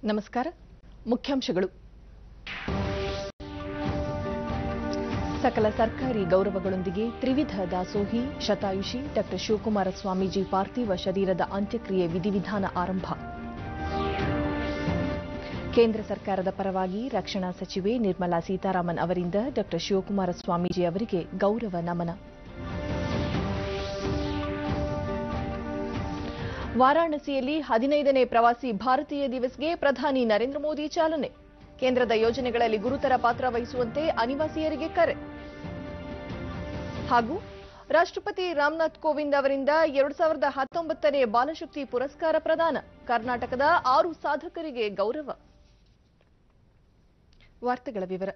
ನಮಸ್ಕಾರ. ಮುಖ್ಯಾಂಶಗಳು. ಸಕಲ ಸರ್ಕಾರಿ ಗೌರವಗಳೊಂದಿಗೆ ತ್ರಿವಿಧ ದಾಸೋಹಿ ಶತಾಯುಷಿ ಡಾ ಶಿವಕುಮಾರ ಸ್ವಾಮೀಜಿ ಪಾರ್ಥಿವ ಶರೀರದ ಅಂತ್ಯಕ್ರಿಯೆ ವಿಧಿವಿಧಾನ ಆರಂಭ. ಕೇಂದ್ರ ಸರ್ಕಾರದ ಪರವಾಗಿ ರಕ್ಷಣಾ ಸಚಿವೆ ನಿರ್ಮಲಾ ಸೀತಾರಾಮನ್ ಅವರಿಂದ ಡಾ ಶಿವಕುಮಾರ ಸ್ವಾಮೀಜಿ ಅವರಿಗೆ ಗೌರವ ನಮನ. ವಾರಾಣಸಿಯಲ್ಲಿ 15ನೇ ಪ್ರವಾಸಿ ಭಾರತೀಯ ದಿವಸ್ಗೆ ಪ್ರಧಾನಿ ನರೇಂದ್ರ ಮೋದಿ ಚಾಲನೆ. ಕೇಂದ್ರದ ಯೋಜನೆಗಳಲ್ಲಿ ಗುರುತರ ಪಾತ್ರ ವಹಿಸುವಂತೆ ಅನಿವಾಸಿಯರಿಗೆ ಕರೆ. ಹಾಗೂ ರಾಷ್ಟ್ರಪತಿ ರಾಮನಾಥ್ ಕೋವಿಂದ್ ಅವರಿಂದ 2019ನೇ ಬಾಲಶಕ್ತಿ ಪುರಸ್ಕಾರ ಪ್ರದಾನ. ಕರ್ನಾಟಕದ 6 ಸಾಧಕರಿಗೆ ಗೌರವ. ವಾರ್ತೆಗಳ ವಿವರ.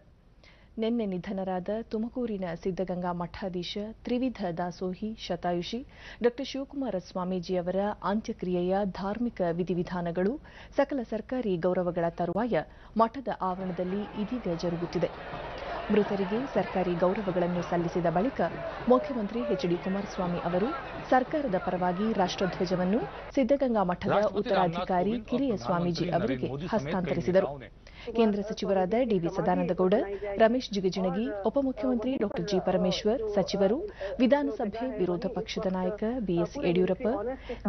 ನಿನ್ನೆ ನಿಧನರಾದ ತುಮಕೂರಿನ ಸಿದ್ದಗಂಗಾ ಮಠಾಧೀಶ ತ್ರಿವಿಧ ದಾಸೋಹಿ ಶತಾಯುಷಿ ಡಾ ಶಿವಕುಮಾರ ಸ್ವಾಮೀಜಿಯವರ ಅಂತ್ಯಕ್ರಿಯೆಯ ಧಾರ್ಮಿಕ ವಿಧಿವಿಧಾನಗಳು ಸಕಲ ಸರ್ಕಾರಿ ಗೌರವಗಳ ತರುವಾಯ ಮಠದ ಆವರಣದಲ್ಲಿ ಇದೀಗ ಜರುಗುತ್ತಿದೆ. ಮೃತರಿಗೆ ಸರ್ಕಾರಿ ಗೌರವಗಳನ್ನು ಸಲ್ಲಿಸಿದ ಬಳಿಕ ಮುಖ್ಯಮಂತ್ರಿ ಎಚ್.ಡಿ. ಕುಮಾರಸ್ವಾಮಿ ಅವರು ಸರ್ಕಾರದ ಪರವಾಗಿ ರಾಷ್ಟ್ರಧ್ವಜವನ್ನು ಸಿದ್ದಗಂಗಾ ಮಠದ ಉತ್ತರಾಧಿಕಾರಿ ಕಿರಿಯ ಸ್ವಾಮೀಜಿ ಅವರಿಗೆ ಹಸ್ತಾಂತರಿಸಿದರು. ಕೇಂದ್ರ ಸಚಿವರಾದ ಡಿವಿ ಸದಾನಂದಗೌಡ, ರಮೇಶ್ ಜಿಗಜಿಣಗಿ, ಉಪಮುಖ್ಯಮಂತ್ರಿ ಡಾ ಜಿ ಪರಮೇಶ್ವರ್, ಸಚಿವರು, ವಿಧಾನಸಭೆ ವಿರೋಧ ಪಕ್ಷದ ನಾಯಕ ಬಿಎಸ್ ಯಡಿಯೂರಪ್ಪ,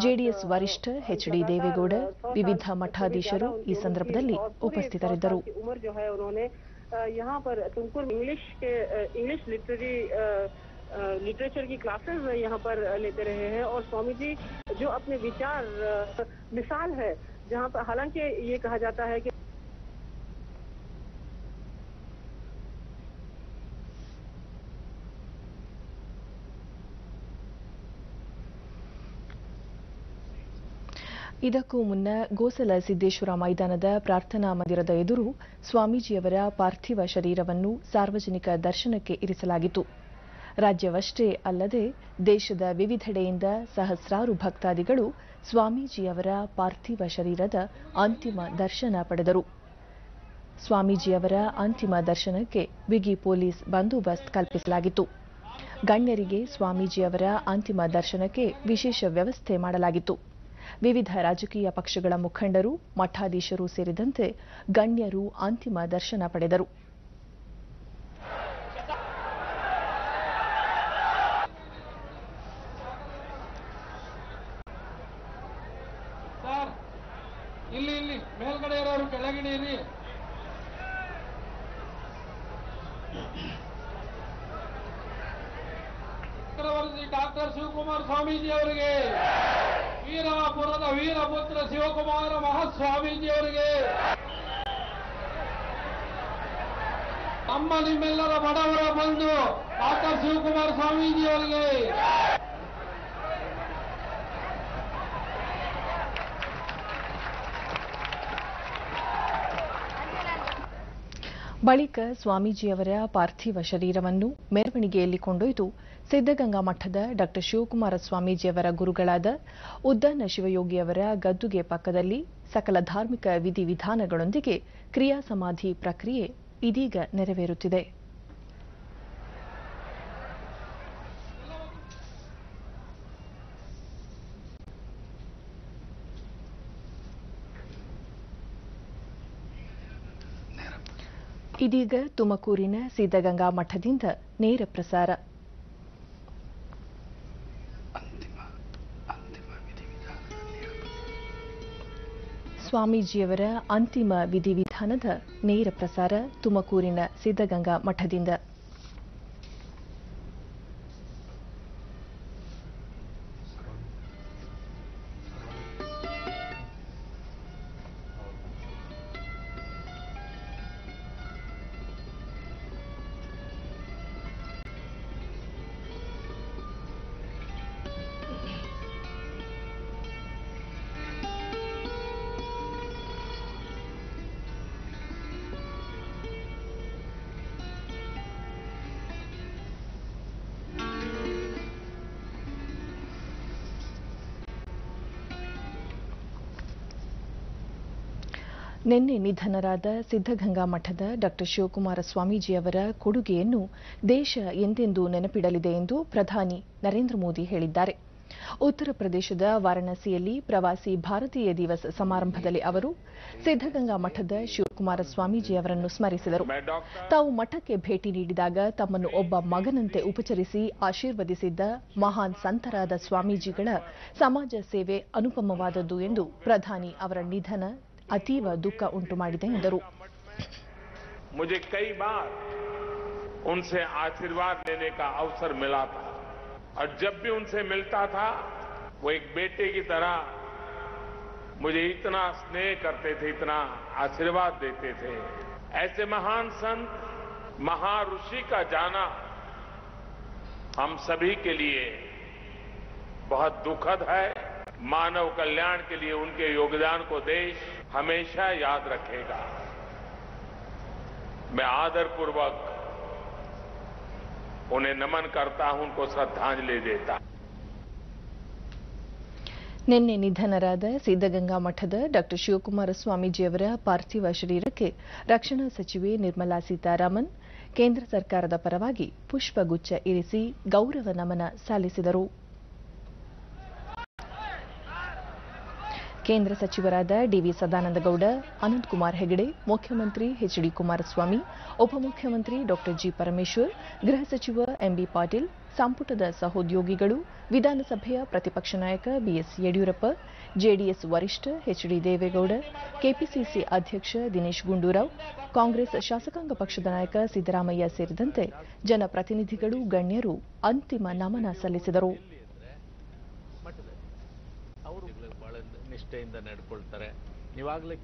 ಜೆಡಿಎಸ್ ವರಿಷ್ಠ ಎಚ್.ಡಿ. ದೇವೇಗೌಡ, ವಿವಿಧ ಮಠಾಧೀಶರು ಈ ಸಂದರ್ಭದಲ್ಲಿ ಉಪಸ್ಥಿತರಿದ್ದರು. यहाँ पर तुमकुर इंग्लिश लिटरेचर की क्लासेस यहाँ पर लेते रहे हैं और स्वामी जी जो अपने विचार मिसाल है, जहाँ पर हालांकि ये कहा जाता है कि ಇದಕ್ಕೂ ಮುನ್ನ ಗೋಸಲ ಸಿದ್ದೇಶ್ವರ ಮೈದಾನದ ಪ್ರಾರ್ಥನಾ ಮಂದಿರದ ಎದುರು ಸ್ವಾಮೀಜಿಯವರ ಪಾರ್ಥಿವ ಶರೀರವನ್ನು ಸಾರ್ವಜನಿಕ ದರ್ಶನಕ್ಕೆ ಇರಿಸಲಾಗಿತ್ತು. ರಾಜ್ಯವಷ್ಟೇ ಅಲ್ಲದೆ ದೇಶದ ವಿವಿಧೆಡೆಯಿಂದ ಸಹಸ್ರಾರು ಭಕ್ತಾದಿಗಳು ಸ್ವಾಮೀಜಿಯವರ ಪಾರ್ಥಿವ ಶರೀರದ ಅಂತಿಮ ದರ್ಶನ ಪಡೆದರು. ಸ್ವಾಮೀಜಿಯವರ ಅಂತಿಮ ದರ್ಶನಕ್ಕೆ ಬಿಗಿ ಪೊಲೀಸ್ ಬಂದೋಬಸ್ತ್ ಕಲ್ಪಿಸಲಾಗಿತ್ತು. ಗಣ್ಯರಿಗೆ ಸ್ವಾಮೀಜಿಯವರ ಅಂತಿಮ ದರ್ಶನಕ್ಕೆ ವಿಶೇಷ ವ್ಯವಸ್ಥೆ ಮಾಡಲಾಗಿತ್ತು. ವಿವಿಧ ರಾಜಕೀಯ ಪಕ್ಷಗಳ ಮುಖಂಡರು, ಮಠಾಧೀಶರು ಸೇರಿದಂತೆ ಗಣ್ಯರು ಅಂತಿಮ ದರ್ಶನ ಪಡೆದರು. ಇಲ್ಲಿ ಮೇಲ್ಗಡೆ ಇರೋರು ಕೆಳಗಡೆ ಇರಿ. ಚಕ್ರವರ್ತಿ ಡಾಕ್ಟರ್ ಶಿವಕುಮಾರ ಸ್ವಾಮೀಜಿ ಅವರಿಗೆ, ವೀರಾಪುರದ ವೀರಪುತ್ರ ಶಿವಕುಮಾರ ಮಹಾಸ್ವಾಮೀಜಿ ಅವರಿಗೆ, ನಮ್ಮ ನಿಮ್ಮೆಲ್ಲರ ಬಡವರ ಬಂಧು ಡಾಕ್ಟರ್ ಶಿವಕುಮಾರ ಸ್ವಾಮೀಜಿ ಅವರಿಗೆ, ಬಳಿಕ ಸ್ವಾಮೀಜಿಯವರ ಪಾರ್ಥಿವ ಶರೀರವನ್ನು ಮೆರವಣಿಗೆಯಲ್ಲಿ ಕೊಂಡೊಯ್ದು ಸಿದ್ದಗಂಗಾ ಮಠದ ಡಾ ಶಿವಕುಮಾರ ಸ್ವಾಮೀಜಿಯವರ ಗುರುಗಳಾದ ಉದ್ದಾನ ಶಿವಯೋಗಿಯವರ ಗದ್ದುಗೆ ಪಕ್ಕದಲ್ಲಿ ಸಕಲ ಧಾರ್ಮಿಕ ವಿಧಿವಿಧಾನಗಳೊಂದಿಗೆ ಕ್ರಿಯಾ ಸಮಾಧಿ ಪ್ರಕ್ರಿಯೆ ಇದೀಗ ನೆರವೇರುತ್ತಿದೆ. ಇದೀಗ ತುಮಕೂರಿನ ಸಿದ್ದಗಂಗಾ ಮಠದಿಂದ ನೇರ ಪ್ರಸಾರ. ಸ್ವಾಮೀಜಿಯವರ ಅಂತಿಮ ವಿಧಿವಿಧಾನದ ನೇರ ಪ್ರಸಾರ ತುಮಕೂರಿನ ಸಿದ್ದಗಂಗಾ ಮಠದಿಂದ. ನಿನ್ನೆ ನಿಧನರಾದ ಸಿದ್ದಗಂಗಾ ಮಠದ ಡಾ ಶಿವಕುಮಾರ ಸ್ವಾಮೀಜಿಯವರ ಕೊಡುಗೆಯನ್ನು ದೇಶ ಎಂದೆಂದೂ ನೆನಪಿಡಲಿದೆ ಎಂದು ಪ್ರಧಾನಿ ನರೇಂದ್ರ ಮೋದಿ ಹೇಳಿದ್ದಾರೆ. ಉತ್ತರ ಪ್ರದೇಶದ ವಾರಾಣಸಿಯಲ್ಲಿ ಪ್ರವಾಸಿ ಭಾರತೀಯ ದಿವಸ್ ಸಮಾರಂಭದಲ್ಲಿ ಅವರು ಸಿದ್ದಗಂಗಾ ಮಠದ ಶಿವಕುಮಾರ ಸ್ವಾಮೀಜಿ ಅವರನ್ನು ಸ್ಮರಿಸಿದರು. ತಾವು ಮಠಕ್ಕೆ ಭೇಟಿ ನೀಡಿದಾಗ ತಮ್ಮನ್ನು ಒಬ್ಬ ಮಗನಂತೆ ಉಪಚರಿಸಿ ಆಶೀರ್ವದಿಸಿದ್ದ ಮಹಾನ್ ಸಂತರಾದ ಸ್ವಾಮೀಜಿಗಳ ಸಮಾಜ ಸೇವೆ ಅನುಪಮವಾದದ್ದು ಎಂದು ಪ್ರಧಾನಿ ಅವರ ನಿಧನ ಅತೀವ ದುಃಖ ಉಂಟುಮಾಡಿದೆ ಎಂದರು. मुझे कई बार उनसे आशीर्वाद लेने का अवसर मिला था और जब भी उनसे मिलता था वो एक बेटे की तरह मुझे इतना स्नेह करते थे, इतना आशीर्वाद देते थे. ऐसे महान संत, महाऋषि का जाना हम सभी के लिए बहुत दुखद है. मानव कल्याण के लिए उनके योगदान को देश हमेशा याद रखेगा. मैं आदरपूर्वक उन्हें नमन करता हूं, उनको श्रद्धांजलि देता. ನಿನ್ನೆ ನಿಧನರಾದ ಸಿದ್ದಗಂಗಾ ಮಠದ ಡಾ ಶಿವಕುಮಾರ ಸ್ವಾಮೀಜಿಯವರ ಪಾರ್ಥಿವ ಶರೀರಕ್ಕೆ ರಕ್ಷಣಾ ಸಚಿವೆ ನಿರ್ಮಲಾ ಸೀತಾರಾಮನ್ ಕೇಂದ್ರ ಸರ್ಕಾರದ ಪರವಾಗಿ ಪುಷ್ಪಗುಚ್ಛ ಇರಿಸಿ ಗೌರವ ನಮನ ಸಲ್ಲಿಸಿದರು. ಕೇಂದ್ರ ಸಚಿವರಾದ ಡಿವಿ ಸದಾನಂದಗೌಡ, ಅನಂತಕುಮಾರ್ ಹೆಗಡೆ, ಮುಖ್ಯಮಂತ್ರಿ ಎಚ್ಡಿ ಕುಮಾರಸ್ವಾಮಿ, ಉಪಮುಖ್ಯಮಂತ್ರಿ ಡಾ ಜಿ ಪರಮೇಶ್ವರ್, ಗೃಹ ಸಚಿವ ಎಂಬಿ ಪಾಟೀಲ್, ಸಂಪುಟದ ಸಹೋದ್ಯೋಗಿಗಳು, ವಿಧಾನಸಭೆಯ ಪ್ರತಿಪಕ್ಷ ನಾಯಕ ಬಿಎಸ್ ಯಡಿಯೂರಪ್ಪ, ಜೆಡಿಎಸ್ ವರಿಷ್ಠ ಎಚ್ಡಿ ದೇವೇಗೌಡ, ಕೆಪಿಸಿಸಿ ಅಧ್ಯಕ್ಷ ದಿನೇಶ್ ಗುಂಡೂರಾವ್, ಕಾಂಗ್ರೆಸ್ ಶಾಸಕಾಂಗ ಪಕ್ಷದ ನಾಯಕ ಸಿದ್ದರಾಮಯ್ಯ ಸೇರಿದಂತೆ ಜನಪ್ರತಿನಿಧಿಗಳು, ಗಣ್ಯರು ಅಂತಿಮ ನಮನ ಸಲ್ಲಿಸಿದರು. ನಿಷ್ಠೆಯಿಂದ ನಡ್ಕೊಳ್ತಾರೆ. ನೀವಾಗಲೇ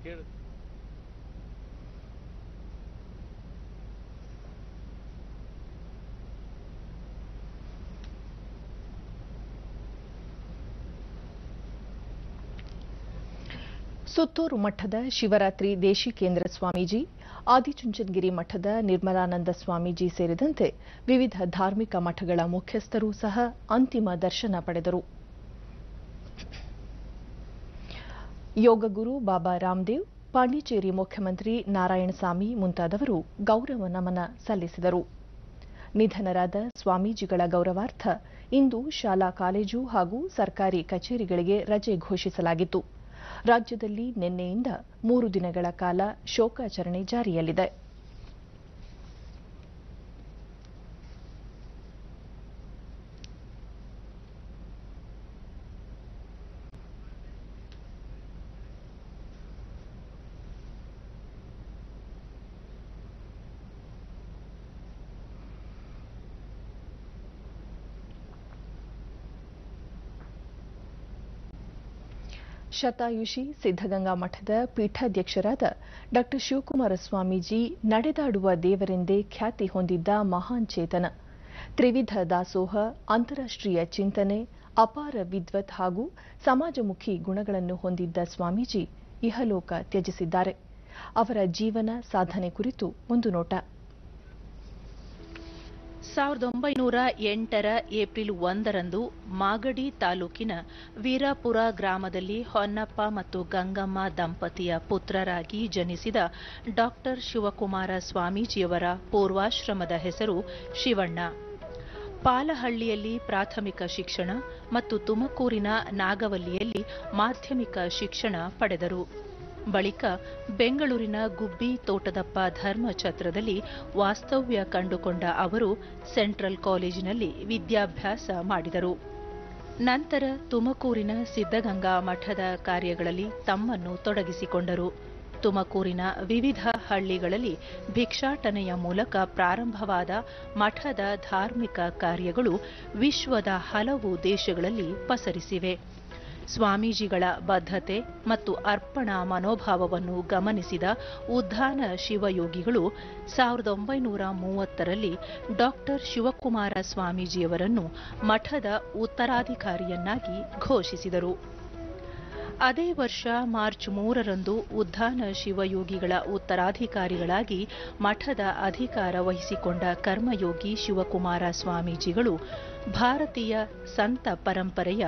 ಸುತ್ತೂರು ಮಠದ ಶಿವರಾತ್ರಿ ದೇಶಿಕೇಂದ್ರ ಸ್ವಾಮೀಜಿ, ಆದಿಚುಂಚನಗಿರಿ ಮಠದ ನಿರ್ಮಲಾನಂದ ಸ್ವಾಮೀಜಿ ಸೇರಿದಂತೆ ವಿವಿಧ ಧಾರ್ಮಿಕ ಮಠಗಳ ಮುಖ್ಯಸ್ಥರು ಸಹ ಅಂತಿಮ ದರ್ಶನ ಪಡೆದರು. ಯೋಗಗುರು ಬಾಬಾ ರಾಮದೇವ್, ಪಾಂಡಿಚೇರಿ ಮುಖ್ಯಮಂತ್ರಿ ನಾರಾಯಣಸ್ವಾಮಿ ಮುಂತಾದವರು ಗೌರವ ನಮನ ಸಲ್ಲಿಸಿದರು. ನಿಧನರಾದ ಸ್ವಾಮೀಜಿಗಳ ಗೌರವಾರ್ಥ ಇಂದು ಶಾಲಾ ಕಾಲೇಜು ಹಾಗೂ ಸರ್ಕಾರಿ ಕಚೇರಿಗಳಿಗೆ ರಜೆ ಘೋಷಿಸಲಾಗಿತ್ತು. ರಾಜ್ಯದಲ್ಲಿ ನಿನ್ನೆಯಿಂದ 3 ದಿನಗಳ ಕಾಲ ಶೋಕಾಚರಣೆ ಜಾರಿಯಲ್ಲಿದೆ. ಶತಾಯುಷಿ ಸಿದ್ದಗಂಗಾ ಮಠದ ಪೀಠಾಧ್ಯಕ್ಷರಾದ ಡಾ ಶಿವಕುಮಾರ ಸ್ವಾಮೀಜಿ ನಡೆದಾಡುವ ದೇವರೆಂದೇ ಖ್ಯಾತಿ ಹೊಂದಿದ್ದ ಮಹಾನ್ ಚೇತನ. ತ್ರಿವಿಧ ದಾಸೋಹ, ಅಂತಾರಾಷ್ಟ್ರೀಯ ಚಿಂತನೆ, ಅಪಾರ ವಿದ್ವತ್ ಹಾಗೂ ಸಮಾಜಮುಖಿ ಗುಣಗಳನ್ನು ಹೊಂದಿದ್ದ ಸ್ವಾಮೀಜಿ ಇಹಲೋಕ ತ್ಯಜಿಸಿದ್ದಾರೆ. ಅವರ ಜೀವನ ಸಾಧನೆ ಕುರಿತು ಒಂದು ನೋಟ. 1908 ಏಪ್ರಿಲ್ 1ರಂದು ಮಾಗಡಿ ತಾಲೂಕಿನ ವೀರಾಪುರ ಗ್ರಾಮದಲ್ಲಿ ಹೊನ್ನಪ್ಪ ಮತ್ತು ಗಂಗಮ್ಮ ದಂಪತಿಯ ಪುತ್ರರಾಗಿ ಜನಿಸಿದ ಡಾ ಶಿವಕುಮಾರ ಸ್ವಾಮೀಜಿಯವರ ಪೂರ್ವಾಶ್ರಮದ ಹೆಸರು ಶಿವಣ್ಣ. ಪಾಲಹಳ್ಳಿಯಲ್ಲಿ ಪ್ರಾಥಮಿಕ ಶಿಕ್ಷಣ ಮತ್ತು ತುಮಕೂರಿನ ನಾಗವಲ್ಲಿಯಲ್ಲಿ ಮಾಧ್ಯಮಿಕ ಶಿಕ್ಷಣ ಪಡೆದರು. ಬಳಿಕ ಬೆಂಗಳೂರಿನ ಗುಬ್ಬಿ ತೋಟದಪ್ಪ ಧರ್ಮಛತ್ರದಲ್ಲಿ ವಾಸ್ತವ್ಯ ಕಂಡುಕೊಂಡ ಅವರು ಸೆಂಟ್ರಲ್ ಕಾಲೇಜಿನಲ್ಲಿ ವಿದ್ಯಾಭ್ಯಾಸ ಮಾಡಿದರು. ನಂತರ ತುಮಕೂರಿನ ಸಿದ್ದಗಂಗಾ ಮಠದ ಕಾರ್ಯಗಳಲ್ಲಿ ತಮ್ಮನ್ನು ತೊಡಗಿಸಿಕೊಂಡರು. ತುಮಕೂರಿನ ವಿವಿಧ ಹಳ್ಳಿಗಳಲ್ಲಿ ಭಿಕ್ಷಾಟನೆಯ ಮೂಲಕ ಪ್ರಾರಂಭವಾದ ಮಠದ ಧಾರ್ಮಿಕ ಕಾರ್ಯಗಳು ವಿಶ್ವದ ಹಲವು ದೇಶಗಳಲ್ಲಿ ಪಸರಿಸಿವೆ. ಸ್ವಾಮೀಜಿಗಳ ಬದ್ಧತೆ ಮತ್ತು ಅರ್ಪಣಾ ಮನೋಭಾವವನ್ನು ಗಮನಿಸಿದ ಉದ್ಧಾನ ಶಿವಯೋಗಿಗಳು 1930ರಲ್ಲಿ ಡಾ ಶಿವಕುಮಾರ ಸ್ವಾಮೀಜಿಯವರನ್ನು ಮಠದ ಉತ್ತರಾಧಿಕಾರಿಯನ್ನಾಗಿ ಘೋಷಿಸಿದರು. ಅದೇ ವರ್ಷ ಮಾರ್ಚ್ 3ರಂದು ಉದ್ಧಾನ ಶಿವಯೋಗಿಗಳ ಉತ್ತರಾಧಿಕಾರಿಗಳಾಗಿ ಮಠದ ಅಧಿಕಾರ ವಹಿಸಿಕೊಂಡ ಕರ್ಮಯೋಗಿ ಶಿವಕುಮಾರ ಸ್ವಾಮೀಜಿಗಳು ಭಾರತೀಯ ಸಂತ ಪರಂಪರೆಯ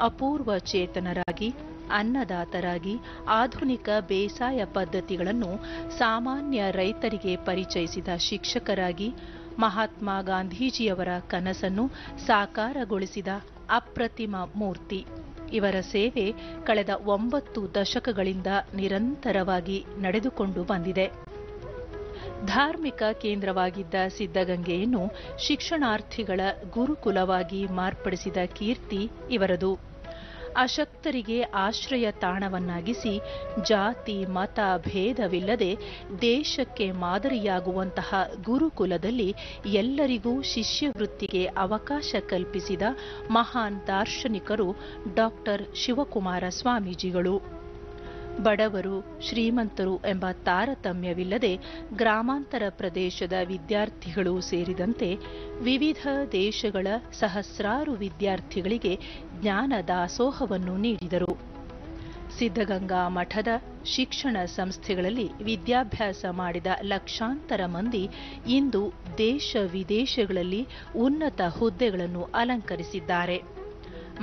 ಅಪೂರ್ವ ಚೇತನರಾಗಿ, ಅನ್ನದಾತರಾಗಿ, ಆಧುನಿಕ ಬೇಸಾಯ ಪದ್ಧತಿಗಳನ್ನು ಸಾಮಾನ್ಯ ರೈತರಿಗೆ ಪರಿಚಯಿಸಿದ ಶಿಕ್ಷಕರಾಗಿ, ಮಹಾತ್ಮ ಗಾಂಧೀಜಿಯವರ ಕನಸನ್ನು ಸಾಕಾರಗೊಳಿಸಿದ ಅಪ್ರತಿಮ ಮೂರ್ತಿ. ಇವರ ಸೇವೆ ಕಳೆದ 9 ದಶಕಗಳಿಂದ ನಿರಂತರವಾಗಿ ನಡೆದುಕೊಂಡು ಬಂದಿದೆ. ಧಾರ್ಮಿಕ ಕೇಂದ್ರವಾಗಿದ್ದ ಸಿದ್ಧಗಂಗೆಯನ್ನು ಶಿಕ್ಷಣಾರ್ಥಿಗಳ ಗುರುಕುಲವಾಗಿ ಮಾರ್ಪಡಿಸಿದ ಕೀರ್ತಿ ಇವರದು. ಅಶಕ್ತರಿಗೆ ಆಶ್ರಯ ತಾಣವನ್ನಾಗಿಸಿ ಜಾತಿ ಮತ ಭೇದವಿಲ್ಲದೆ ದೇಶಕ್ಕೆ ಮಾದರಿಯಾಗುವಂತಹ ಗುರುಕುಲದಲ್ಲಿ ಎಲ್ಲರಿಗೂ ಶಿಷ್ಯವೃತ್ತಿಗೆ ಅವಕಾಶ ಕಲ್ಪಿಸಿದ ಮಹಾನ್ ದಾರ್ಶನಿಕರು ಡಾಕ್ಟರ್ ಶಿವಕುಮಾರ ಸ್ವಾಮೀಜಿಗಳು. ಬಡವರು ಶ್ರೀಮಂತರು ಎಂಬ ತಾರತಮ್ಯವಿಲ್ಲದೆ ಗ್ರಾಮಾಂತರ ಪ್ರದೇಶದ ವಿದ್ಯಾರ್ಥಿಗಳು ಸೇರಿದಂತೆ ವಿವಿಧ ದೇಶಗಳ ಸಹಸ್ರಾರು ವಿದ್ಯಾರ್ಥಿಗಳಿಗೆ ಜ್ಞಾನ ದಾಸೋಹವನ್ನು ನೀಡಿದರು. ಸಿದ್ಧಗಂಗಾ ಮಠದ ಶಿಕ್ಷಣ ಸಂಸ್ಥೆಗಳಲ್ಲಿ ವಿದ್ಯಾಭ್ಯಾಸ ಮಾಡಿದ ಲಕ್ಷಾಂತರ ಮಂದಿ ಇಂದು ದೇಶ ವಿದೇಶಗಳಲ್ಲಿ ಉನ್ನತ ಹುದ್ದೆಗಳನ್ನು ಅಲಂಕರಿಸಿದ್ದಾರೆ.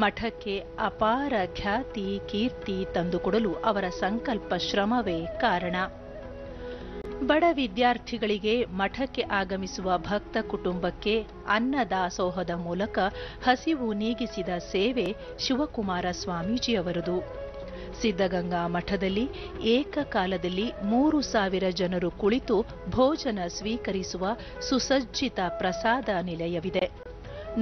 ಮಠಕ್ಕೆ ಅಪಾರ ಖ್ಯಾತಿ ಕೀರ್ತಿ ತಂದುಕೊಡಲು ಅವರ ಸಂಕಲ್ಪ ಶ್ರಮವೇ ಕಾರಣ. ಬಡ ವಿದ್ಯಾರ್ಥಿಗಳಿಗೆ ಮಠಕ್ಕೆ ಆಗಮಿಸುವ ಭಕ್ತ ಕುಟುಂಬಕ್ಕೆ ಅನ್ನದಾಸೋಹದ ಮೂಲಕ ಹಸಿವು ನೀಗಿಸಿದ ಸೇವೆ ಶಿವಕುಮಾರ ಸ್ವಾಮೀಜಿಯವರದು. ಸಿದ್ಧಗಂಗಾ ಮಠದಲ್ಲಿ ಏಕಕಾಲದಲ್ಲಿ 3,000 ಜನರು ಕುಳಿತು ಭೋಜನ ಸ್ವೀಕರಿಸುವ ಸುಸಜ್ಜಿತ ಪ್ರಸಾದ ನಿಲಯವಿದೆ.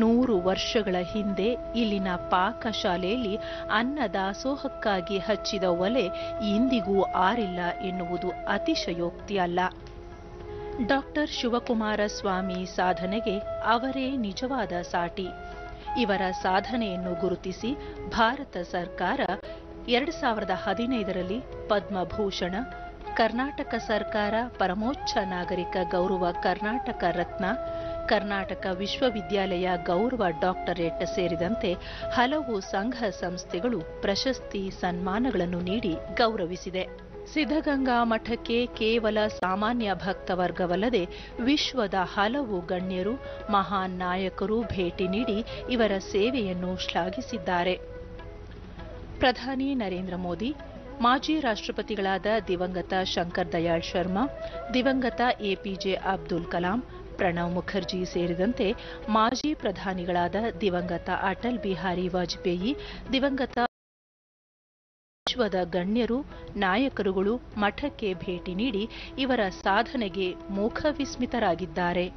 100 ವರ್ಷಗಳ ಹಿಂದೆ ಇಲ್ಲಿನ ಪಾಕಶಾಲೆಯಲ್ಲಿ ಅನ್ನದಾಸೋಹಕ್ಕಾಗಿ ಹಚ್ಚಿದ ಒಲೆ ಇಂದಿಗೂ ಆರಿಲ್ಲ ಎನ್ನುವುದು ಅತಿಶಯೋಕ್ತಿಯಲ್ಲ. ಡಾಕ್ಟರ್ ಶಿವಕುಮಾರ ಸ್ವಾಮಿ ಸಾಧನೆಗೆ ಅವರೇ ನಿಜವಾದ ಸಾಟಿ. ಇವರ ಸಾಧನೆಯನ್ನು ಗುರುತಿಸಿ ಭಾರತ ಸರ್ಕಾರ 2015ರಲ್ಲಿ ಪದ್ಮಭೂಷಣ, ಕರ್ನಾಟಕ ಸರ್ಕಾರ ಪರಮೋಚ್ಚ ನಾಗರಿಕ ಗೌರವ ಕರ್ನಾಟಕ ರತ್ನ, ಕರ್ನಾಟಕ ವಿಶ್ವವಿದ್ಯಾಲಯ ಗೌರವ ಡಾಕ್ಟರೇಟ್ ಸೇರಿದಂತೆ ಹಲವು ಸಂಘ ಸಂಸ್ಥೆಗಳು ಪ್ರಶಸ್ತಿ ಸನ್ಮಾನಗಳನ್ನು ನೀಡಿ ಗೌರವಿಸಿದೆ. ಸಿದ್ಧಗಂಗಾ ಮಠಕ್ಕೆ ಕೇವಲ ಸಾಮಾನ್ಯ ಭಕ್ತವರ್ಗವಲ್ಲದೆ ವಿಶ್ವದ ಹಲವು ಗಣ್ಯರು ಮಹಾನ್ ನಾಯಕರು ಭೇಟಿ ನೀಡಿ ಇವರ ಸೇವೆಯನ್ನು ಶ್ಲಾಘಿಸಿದ್ದಾರೆ. ಪ್ರಧಾನಿ ನರೇಂದ್ರ ಮೋದಿ, ಮಾಜಿ ರಾಷ್ಟ್ರಪತಿಗಳಾದ ದಿವಂಗತ ಶಂಕರ್ ದಯಾಳ್ ಶರ್ಮಾ, ದಿವಂಗತ ಎಪಿಜೆ ಅಬ್ದುಲ್ ಕಲಾಂ, ಪ್ರಣವ್ ಮುಖರ್ಜಿ ಸೇರಿದಂತೆ ಮಾಜಿ ಪ್ರಧಾನಿಗಳಾದ ದಿವಂಗತ ಅಟಲ್ ಬಿಹಾರಿ ವಾಜಪೇಯಿ, ದಿವಂಗತ ವಿಶ್ವದ ಗಣ್ಯರು ನಾಯಕರುಗಳು ಮಠಕ್ಕೆ ಭೇಟಿ ನೀಡಿ ಇವರ ಸಾಧನೆಗೆ ಮುಖವಿಸ್ಮಿತರಾಗಿದ್ದಾರೆ.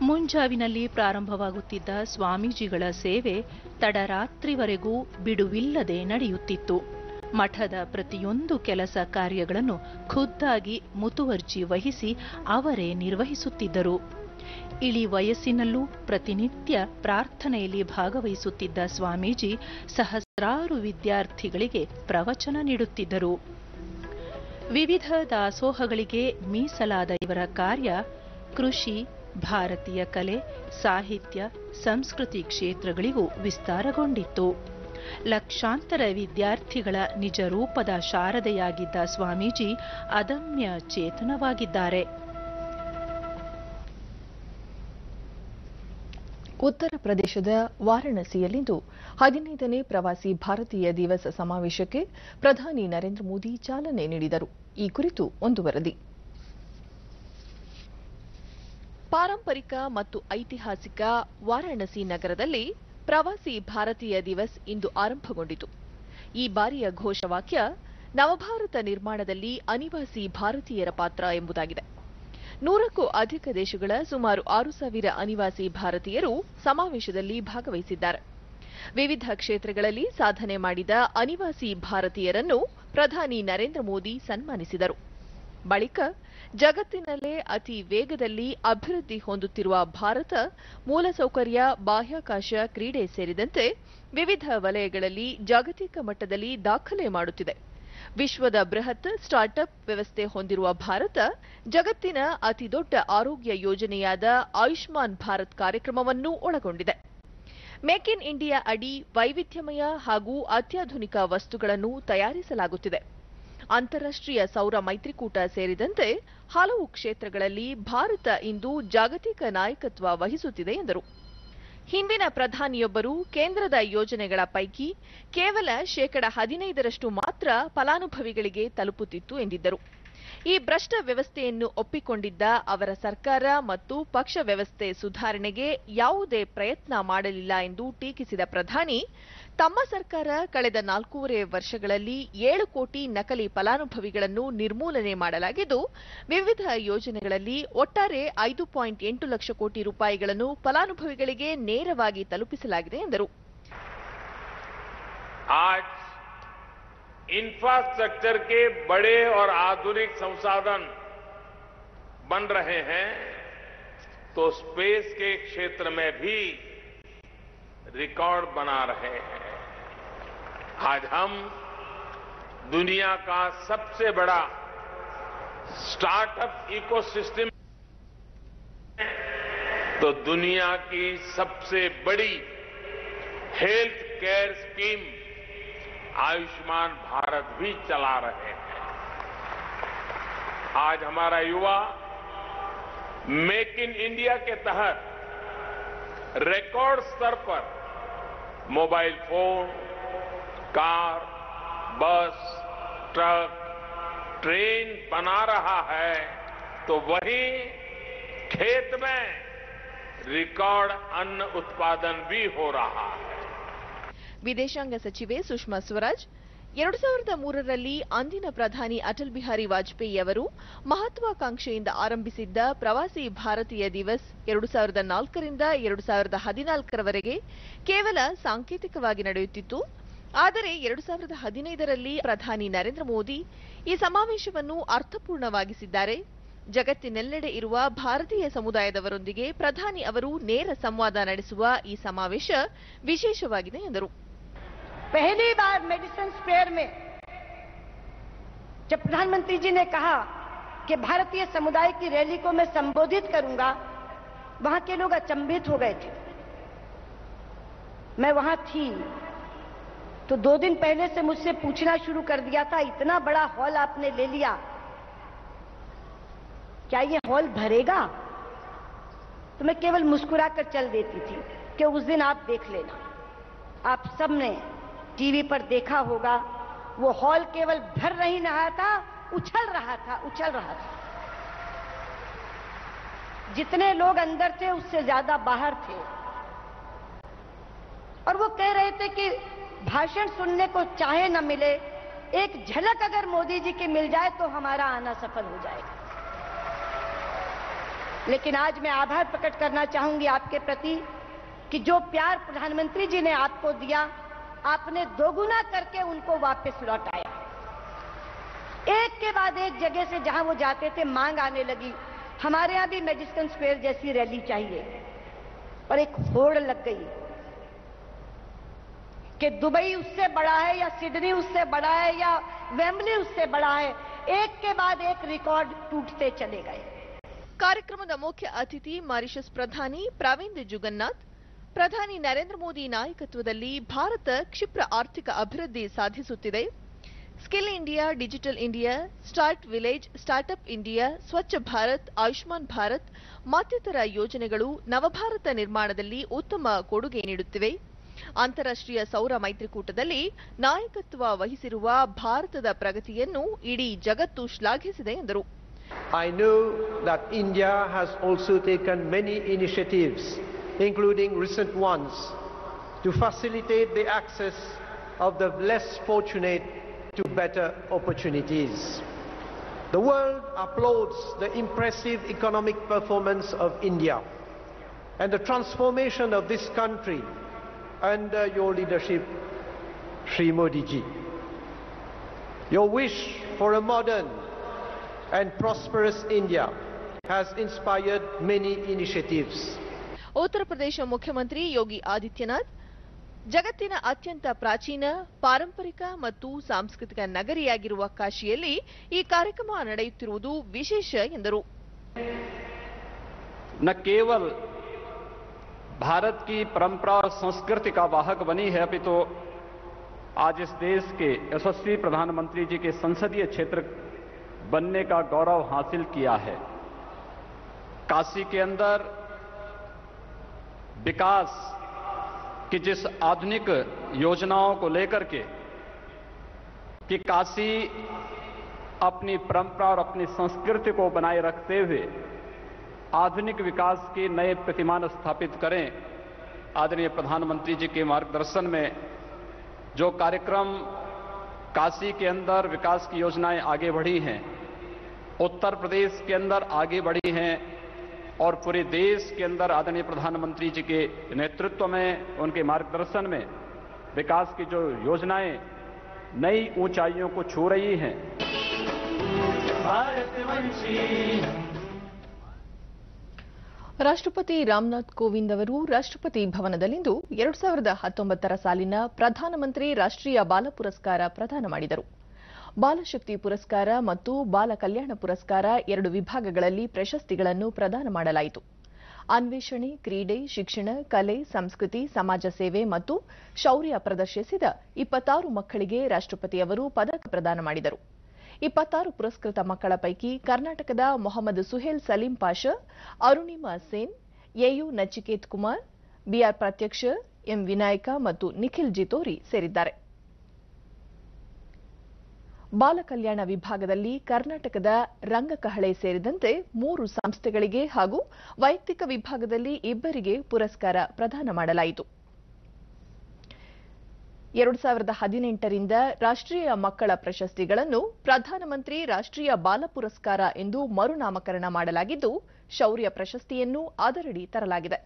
ಮುಂಜಾವಿನಲ್ಲಿ ಪ್ರಾರಂಭವಾಗುತ್ತಿದ್ದ ಸ್ವಾಮೀಜಿಗಳ ಸೇವೆ ತಡರಾತ್ರಿವರೆಗೂ ಬಿಡುವಿಲ್ಲದೆ ನಡೆಯುತ್ತಿತ್ತು. ಮಠದ ಪ್ರತಿಯೊಂದು ಕೆಲಸ ಕಾರ್ಯಗಳನ್ನು ಖುದ್ದಾಗಿ ಮುತುವರ್ಜಿ ವಹಿಸಿ ಅವರೇ ನಿರ್ವಹಿಸುತ್ತಿದ್ದರು. ಇಳಿ ವಯಸ್ಸಿನಲ್ಲೂ ಪ್ರತಿನಿತ್ಯ ಪ್ರಾರ್ಥನೆಯಲ್ಲಿ ಭಾಗವಹಿಸುತ್ತಿದ್ದ ಸ್ವಾಮೀಜಿ ಸಹಸ್ರಾರು ವಿದ್ಯಾರ್ಥಿಗಳಿಗೆ ಪ್ರವಚನ ನೀಡುತ್ತಿದ್ದರು. ವಿವಿಧ ದಾಸೋಹಗಳಿಗೆ ಮೀಸಲಾದ ಇವರ ಕಾರ್ಯ ಕೃಷಿ, ಭಾರತೀಯ ಕಲೆ, ಸಾಹಿತ್ಯ, ಸಂಸ್ಕೃತಿ ಕ್ಷೇತ್ರಗಳಿಗೂ ವಿಸ್ತಾರಗೊಂಡಿತ್ತು. ಲಕ್ಷಾಂತರ ವಿದ್ಯಾರ್ಥಿಗಳ ನಿಜ ರೂಪದ ಶಾರದೆಯಾಗಿದ್ದ ಸ್ವಾಮೀಜಿ ಅದಮ್ಯ ಚೇತನವಾಗಿದ್ದಾರೆ. ಉತ್ತರ ಪ್ರದೇಶದ ವಾರಾಣಸಿಯಲ್ಲಿಂದು 15ನೇ ಪ್ರವಾಸಿ ಭಾರತೀಯ ದಿವಸ ಸಮಾವೇಶಕ್ಕೆ ಪ್ರಧಾನಿ ನರೇಂದ್ರ ಮೋದಿ ಚಾಲನೆ ನೀಡಿದರು. ಈ ಕುರಿತು ಒಂದು ವರದಿ. ಪಾರಂಪರಿಕ ಮತ್ತು ಐತಿಹಾಸಿಕ ವಾರಾಣಸಿ ನಗರದಲ್ಲಿ ಪ್ರವಾಸಿ ಭಾರತೀಯ ದಿವಸ್ ಇಂದು ಆರಂಭಗೊಂಡಿತು. ಈ ಬಾರಿಯ ಘೋಷವಾಕ್ಯ ನವಭಾರತ ನಿರ್ಮಾಣದಲ್ಲಿ ಅನಿವಾಸಿ ಭಾರತೀಯರ ಪಾತ್ರ ಎಂಬುದಾಗಿದೆ. 100ಕ್ಕೂ ಅಧಿಕ ದೇಶಗಳ ಸುಮಾರು 6,000 ಅನಿವಾಸಿ ಭಾರತೀಯರು ಸಮಾವೇಶದಲ್ಲಿ ಭಾಗವಹಿಸಿದ್ದಾರೆ. ವಿವಿಧ ಕ್ಷೇತ್ರಗಳಲ್ಲಿ ಸಾಧನೆ ಮಾಡಿದ ಅನಿವಾಸಿ ಭಾರತೀಯರನ್ನು ಪ್ರಧಾನಿ ನರೇಂದ್ರ ಮೋದಿ ಸನ್ಮಾನಿಸಿದರು. ಬಳಿಕ ಜಗತ್ತಿನಲ್ಲೇ ಅತಿ ವೇಗದಲ್ಲಿ ಅಭಿವೃದ್ಧಿ ಹೊಂದುತ್ತಿರುವ ಭಾರತ ಮೂಲಸೌಕರ್ಯ, ಬಾಹ್ಯಾಕಾಶ, ಕ್ರೀಡೆ ಸೇರಿದಂತೆ ವಿವಿಧ ವಲಯಗಳಲ್ಲಿ ಜಾಗತಿಕ ಮಟ್ಟದಲ್ಲಿ ದಾಖಲೆ ಮಾಡುತ್ತಿದೆ. ವಿಶ್ವದ ಬೃಹತ್ ಸ್ಟಾರ್ಟ್ಅಪ್ ವ್ಯವಸ್ಥೆ ಹೊಂದಿರುವ ಭಾರತ ಜಗತ್ತಿನ ಅತಿದೊಡ್ಡ ಆರೋಗ್ಯ ಯೋಜನೆಯಾದ ಆಯುಷ್ಮಾನ್ ಭಾರತ್ ಕಾರ್ಯಕ್ರಮವನ್ನೂ ಒಳಗೊಂಡಿದೆ. ಮೇಕ್ ಇನ್ ಇಂಡಿಯಾ ಅಡಿ ವೈವಿಧ್ಯಮಯ ಹಾಗೂ ಅತ್ಯಾಧುನಿಕ ವಸ್ತುಗಳನ್ನು ತಯಾರಿಸಲಾಗುತ್ತಿದೆ. ಅಂತಾರಾಷ್ಟ್ರೀಯ ಸೌರ ಮೈತ್ರಿಕೂಟ ಸೇರಿದಂತೆ ಹಲವು ಕ್ಷೇತ್ರಗಳಲ್ಲಿ ಭಾರತ ಇಂದು ಜಾಗತಿಕ ನಾಯಕತ್ವ ವಹಿಸುತ್ತಿದೆ ಎಂದರು. ಹಿಂದಿನ ಪ್ರಧಾನಿಯೊಬ್ಬರು ಕೇಂದ್ರದ ಯೋಜನೆಗಳ ಪೈಕಿ ಕೇವಲ 15% ಮಾತ್ರ ಫಲಾನುಭವಿಗಳಿಗೆ ತಲುಪುತ್ತಿತ್ತು ಎಂದಿದ್ದರು. ಈ ಭ್ರಷ್ಟ ವ್ಯವಸ್ಥೆಯನ್ನು ಒಪ್ಪಿಕೊಂಡಿದ್ದ ಅವರ ಸರ್ಕಾರ ಮತ್ತು ಪಕ್ಷ ವ್ಯವಸ್ಥೆ ಸುಧಾರಣೆಗೆ ಯಾವುದೇ ಪ್ರಯತ್ನ ಮಾಡಲಿಲ್ಲ ಎಂದು ಟೀಕಿಸಿದ ಪ್ರಧಾನಿ, ತಮ್ಮ ಸರ್ಕಾರ ಕಳೆದ 4.5 ವರ್ಷಗಳಲ್ಲಿ 7 ಕೋಟಿ ನಕಲಿ ಫಲಾನುಭವಿಗಳನ್ನು ನಿರ್ಮೂಲನೆ ಮಾಡಲಾಗಿದ್ದು, ವಿವಿಧ ಯೋಜನೆಗಳಲ್ಲಿ ಒಟ್ಟಾರೆ 5.8 ಲಕ್ಷ ಕೋಟಿ ರೂಪಾಯಿಗಳನ್ನು ಫಲಾನುಭವಿಗಳಿಗೆ ನೇರವಾಗಿ ತಲುಪಿಸಲಾಗಿದೆ ಎಂದರು. आज इंफ्रास्ट्रक्चर के बड़े और आधुनिक संसाधन बन रहे हैं, तो स्पेस के क्षेत्र में भी रिकॉर्ड बना रहे हैं। आज हम दुनिया का सबसे बड़ा स्टार्टअप इकोसिस्टम, तो दुनिया की सबसे बड़ी health care scheme Ayushman Bharat भी चला रहे हैं। आज हमारा युवा मेक इन इंडिया के तहत रिकॉर्ड स्तर पर मोबाइल फोन, कार, बस, ट्रक, ट्रेन बना रहा है, तो वहीं खेत में रिकॉर्ड अन्न उत्पादन भी हो रहा है। ವಿದೇಶಾಂಗ ಸಚಿವೆ ಸುಷ್ಮಾ ಸ್ವರಾಜ್ 2003ರಲ್ಲಿ ಅಂದಿನ ಪ್ರಧಾನಿ ಅಟಲ್ ಬಿಹಾರಿ ವಾಜಪೇಯಿ ಅವರು ಮಹತ್ವಾಕಾಂಕ್ಷೆಯಿಂದ ಆರಂಭಿಸಿದ್ದ ಪ್ರವಾಸಿ ಭಾರತೀಯ ದಿವಸ್ 2004ರಿಂದ 2014ರವರೆಗೆ ಕೇವಲ ಸಾಂಕೇತಿಕವಾಗಿ ನಡೆಯುತ್ತಿತ್ತು. ಆದರೆ 2015ರಲ್ಲಿ ಪ್ರಧಾನಿ ನರೇಂದ್ರ ಮೋದಿ ಈ ಸಮಾವೇಶವನ್ನು ಅರ್ಥಪೂರ್ಣವಾಗಿಸಿದ್ದಾರೆ. ಜಗತ್ತಿನೆಲ್ಲೆಡೆ ಇರುವ ಭಾರತೀಯ ಸಮುದಾಯದವರೊಂದಿಗೆ ಪ್ರಧಾನಿ ಅವರು ನೇರ ಸಂವಾದ ನಡೆಸುವ ಈ ಸಮಾವೇಶ ವಿಶೇಷವಾಗಿದೆ ಎಂದರು. पहली बार मेडिसिन स्क्वायर में जब प्रधानमंत्री जी ने कहा कि भारतीय समुदाय की रैली को मैं संबोधित करूंगा, वहां के लोग अचंभित हो गए थे। मैं वहां थी तो 2 दिन पहले से मुझसे पूछना शुरू कर दिया था, इतना बड़ा हॉल आपने ले लिया, क्या ये हॉल भरेगा? तो मैं केवल मुस्कुराकर चल देती थी कि उस दिन आप देख लेना। आप सबने टीवी पर देखा होगा, वो हॉल केवल भर नहीं रहा था, उछल रहा था। जितने लोग अंदर थे उससे ज्यादा बाहर थे, और वो कह रहे थे कि भाषण सुनने को चाहे न मिले, एक झलक अगर मोदी जी की मिल जाए तो हमारा आना सफल हो जाएगा। लेकिन आज मैं आभार प्रकट करना चाहूंगी आपके प्रति कि जो प्यार प्रधानमंत्री जी ने आपको दिया, आपने दोगुना करके उनको वापस लौटाया। एक के बाद एक जगह से जहां वो जाते थे मांग आने लगी, हमारे यहां भी मेडिसिन स्क्वायर जैसी रैली चाहिए, और एक होड़ लग गई कि दुबई उससे बड़ा है या सिडनी उससे बड़ा है या वेम्बली उससे बड़ा है। एक के बाद एक रिकॉर्ड टूटते चले गए। ಕಾರ್ಯಕ್ರಮದ ಮುಖ್ಯ ಅತಿಥಿ ಮಾರಿಷಸ್ ಪ್ರಧಾನಿ ಪ್ರವಿಂದ್ ಜುಗನ್ನಾಥ್, ಪ್ರಧಾನಿ ನರೇಂದ್ರ ಮೋದಿ ನಾಯಕತ್ವದಲ್ಲಿ ಭಾರತ ಕ್ಷಿಪ್ರ ಆರ್ಥಿಕ ಅಭಿವೃದ್ಧಿ ಸಾಧಿಸುತ್ತಿದೆ. Skill India, digital India, start village, startup India, Swachh Bharat, Ayushman Bharat ಮತ್ತಿತರ ಯೋಜನೆಗಳು ನವಭಾರತ ನಿರ್ಮಾಣದಲ್ಲಿ ಉತ್ತಮ ಕೊಡುಗೆ ನೀಡುತ್ತಿವೆ. ಅಂತಾರಾಷ್ಟ್ರೀಯ ಸೌರ ಮೈತ್ರಿಕೂಟದಲ್ಲಿ ನಾಯಕತ್ವ ವಹಿಸಿರುವ ಭಾರತದ ಪ್ರಗತಿಯನ್ನು ಇಡೀ ಜಗತ್ತು ಶ್ಲಾಘಿಸಿದೆ ಎಂದರು. I know that India has also taken many initiatives, including recent ones, to facilitate the access of the less fortunate to better opportunities. The world applauds the impressive economic performance of India and the transformation of this country under your leadership, Shri Modi ji. Your wish for a modern and prosperous India has inspired many initiatives. Uttar Pradesh ಮುಖ್ಯಮಂತ್ರಿ ಯೋಗಿ ಆದಿತ್ಯನಾಥ್, ಜಗತ್ತಿನ ಅತ್ಯಂತ ಪ್ರಾಚೀನ, ಪಾರಂಪರಿಕ ಮತ್ತು ಸಾಂಸ್ಕೃತಿಕ ನಗರಿಯಾಗಿರುವ ಕಾಶಿಯಲ್ಲಿ ಈ ಕಾರ್ಯಕ್ರಮ ನಡೆಯುತ್ತಿರುವುದು ವಿಶೇಷ ಎಂದರು. न केवल भारत की परंपरा और संस्कृति का वाहक बनी है, अपितु आज इस देश के यशस्वी प्रधानमंत्री जी के संसदीय क्षेत्र बनने का गौरव हासिल किया है। काशी के अंदर विकास की जिस आधुनिक योजनाओं को लेकर के कि काशी अपनी परंपरा और अपनी संस्कृति को बनाए रखते हुए आधुनिक विकास के नए प्रतिमान स्थापित करें। आदरणीय प्रधानमंत्री जी के मार्गदर्शन में जो कार्यक्रम काशी के अंदर विकास की योजनाएं आगे बढ़ी हैं, उत्तर प्रदेश के अंदर आगे बढ़ी हैं और पूरे देश के अंदर आदरणीय प्रधानमंत्री जी के नेतृत्व में, उनके मार्गदर्शन में विकास की जो योजनाएं नई ऊंचाइयों को छू रही हैं। ರಾಷ್ಟ್ರಪತಿ ರಾಮನಾಥ್ ಕೋವಿಂದ್ ಅವರು ರಾಷ್ಟ್ರಪತಿ ಭವನದಲ್ಲಿಂದು 2019 ಸಾಲಿನ ಪ್ರಧಾನಮಂತ್ರಿ ರಾಷ್ಟ್ರೀಯ ಬಾಲ ಪುರಸ್ಕಾರ ಪ್ರದಾನ ಮಾಡಿದರು. ಬಾಲಶಕ್ತಿ ಪುರಸ್ಕಾರ ಮತ್ತು ಬಾಲ ಕಲ್ಯಾಣ ಪುರಸ್ಕಾರ 2 ವಿಭಾಗಗಳಲ್ಲಿ ಪ್ರಶಸ್ತಿಗಳನ್ನು ಪ್ರದಾನ ಮಾಡಲಾಯಿತು. ಅನ್ವೇಷಣೆ, ಕ್ರೀಡೆ, ಶಿಕ್ಷಣ, ಕಲೆ, ಸಂಸ್ಕೃತಿ, ಸಮಾಜ ಸೇವೆ ಮತ್ತು ಶೌರ್ಯ ಪ್ರದರ್ಶಿಸಿದ 26 ಮಕ್ಕಳಿಗೆ ರಾಷ್ಟ್ರಪತಿ ಅವರು ಪದಕ ಪ್ರದಾನ ಮಾಡಿದರು. 26 ಪುರಸ್ಕೃತ ಮಕ್ಕಳ ಪೈಕಿ ಕರ್ನಾಟಕದ ಮೊಹಮ್ಮದ್ ಸುಹೇಲ್ ಸಲೀಂ ಪಾಷಾ, ಅರುಣಿಮಾ ಸೇನ್, ಎಯು ನಚಿಕೇತ್ ಕುಮಾರ್, ಬಿಆರ್ ಪ್ರತ್ಯಕ್ಷ, ಎಂ ವಿನಾಯಕ ಮತ್ತು ನಿಖಿಲ್ ಜಿತೋರಿ ಸೇರಿದ್ದಾರೆ. ಬಾಲ ಕಲ್ಯಾಣ ವಿಭಾಗದಲ್ಲಿ ಕರ್ನಾಟಕದ ರಂಗಕಹಳೆ ಸೇರಿದಂತೆ 3 ಸಂಸ್ಥೆಗಳಿಗೆ ಹಾಗೂ ವೈಯಕ್ತಿಕ ವಿಭಾಗದಲ್ಲಿ 2 ಪುರಸ್ಕಾರ ಪ್ರದಾನ ಮಾಡಲಾಯಿತು. 2018ರಿಂದ ರಾಷ್ಟ್ರೀಯ ಮಕ್ಕಳ ಪ್ರಶಸ್ತಿಗಳನ್ನು ಪ್ರಧಾನಮಂತ್ರಿ ರಾಷ್ಟ್ರೀಯ ಬಾಲ ಪುರಸ್ಕಾರ ಎಂದು ಮರುನಾಮಕರಣ ಮಾಡಲಾಗಿದ್ದು, ಶೌರ್ಯ ಪ್ರಶಸ್ತಿಯನ್ನು ಅದರಡಿ ತರಲಾಗಿದೆ.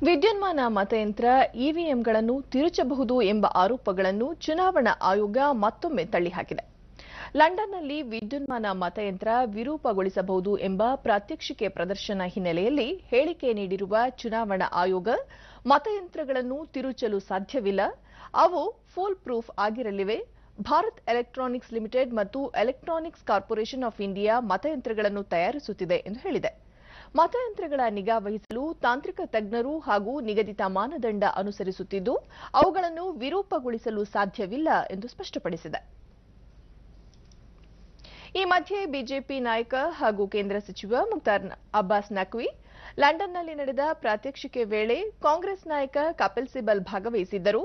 ವಿದ್ಯುನ್ಮಾನ ಮತಯಂತ್ರ ಇವಿಎಂಗಳನ್ನು ತಿರುಚಬಹುದು ಎಂಬ ಆರೋಪಗಳನ್ನು ಚುನಾವಣಾ ಆಯೋಗ ಮತ್ತೊಮ್ಮೆ ತಳ್ಳಿಹಾಕಿದೆ. ಲಂಡನ್ನಲ್ಲಿ ವಿದ್ಯುನ್ಮಾನ ಮತಯಂತ್ರ ವಿರೂಪಗೊಳಿಸಬಹುದು ಎಂಬ ಪ್ರಾತ್ಯಕ್ಷಿಕೆ ಪ್ರದರ್ಶನ ಹಿನ್ನೆಲೆಯಲ್ಲಿ ಹೇಳಿಕೆ ನೀಡಿರುವ ಚುನಾವಣಾ ಆಯೋಗ, ಮತಯಂತ್ರಗಳನ್ನು ತಿರುಚಲು ಸಾಧ್ಯವಿಲ್ಲ, ಅವು ಫೂಲ್ ಪ್ರೂಫ್ ಆಗಿರಲಿವೆ. ಭಾರತ್ ಎಲೆಕ್ಟ್ರಾನಿಕ್ಸ್ ಲಿಮಿಟೆಡ್ ಮತ್ತು ಎಲೆಕ್ಟ್ರಾನಿಕ್ಸ್ ಕಾರ್ಪೊರೇಷನ್ ಆಫ್ ಇಂಡಿಯಾ ಮತಯಂತ್ರಗಳನ್ನು ತಯಾರಿಸುತ್ತಿದೆ ಎಂದು ಹೇಳಿದೆ. ಮತಯಂತ್ರಗಳ ನಿಗಾ ವಹಿಸಲು ತಾಂತ್ರಿಕ ತಜ್ಞರು ಹಾಗೂ ನಿಗದಿತ ಮಾನದಂಡ ಅನುಸರಿಸುತ್ತಿದ್ದು, ಅವುಗಳನ್ನು ವಿರೂಪಗೊಳಿಸಲು ಸಾಧ್ಯವಿಲ್ಲ ಎಂದು ಸ್ಪಷ್ಟಪಡಿಸಿದೆ. ಈ ಮಧ್ಯೆ ಬಿಜೆಪಿ ನಾಯಕ ಹಾಗೂ ಕೇಂದ್ರ ಸಚಿವ ಮುಖ್ತಾರ್ ಅಬ್ಬಾಸ್ ನಖ್ವಿ ಲಂಡನ್ನಲ್ಲಿ ನಡೆದ ಪ್ರಾತ್ಯಕ್ಷಿಕೆ ವೇಳೆ ಕಾಂಗ್ರೆಸ್ ನಾಯಕ ಕಪಿಲ್ ಸಿಬಲ್ ಭಾಗವಹಿಸಿದ್ದರು.